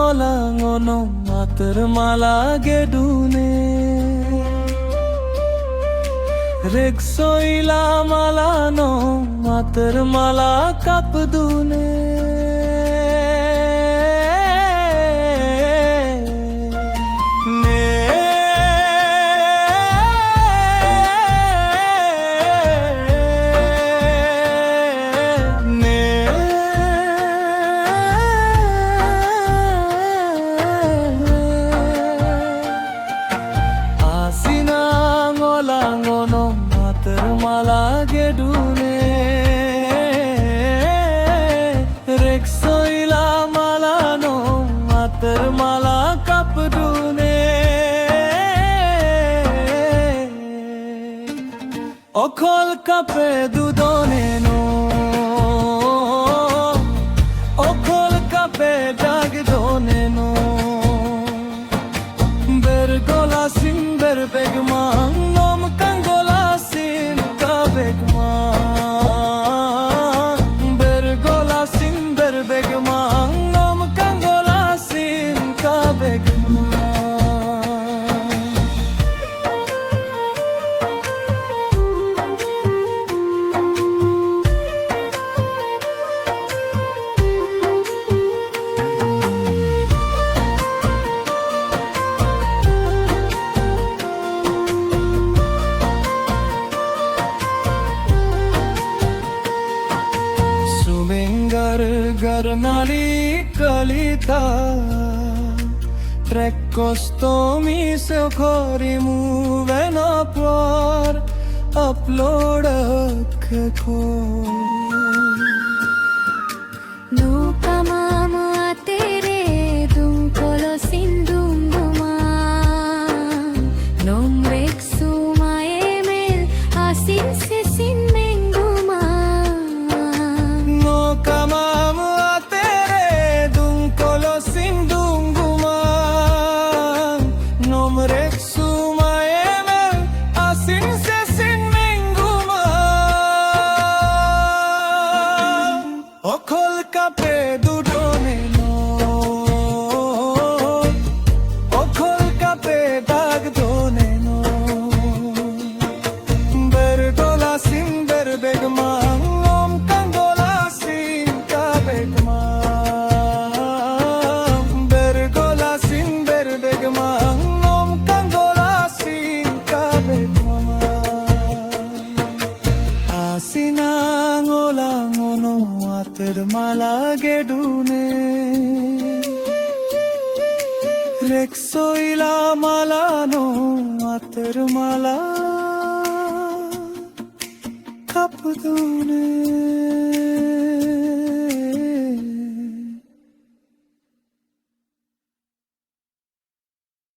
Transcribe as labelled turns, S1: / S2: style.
S1: ngolangono matermala gedune reksoila malano matermala kapdune মালা গেডুনে রেক্সইলা মালানো মাতর মালা কাপডুনে অখল কাপে দুদনে নো অখল কাপে ডাগ দনে নো ber gola sin ber begma nom kangola sin ka begma ber gola sin ber begma nom kangola sin ka begma Garnali kalita Precostomi se khori muven upload upload ko
S2: no kamama tere dum kolo sindumuma nom rexu maemel asin se sin menguma
S1: no kama Akhil কাপে দুডনে no অখল কাপে দাগ দনে নো ber gola sin ber begma om kangola sin ka begma ber gola sin ber begma om kangola sin ka begma asina ngola ngono matermala gedune reksoila malano matermala kapdune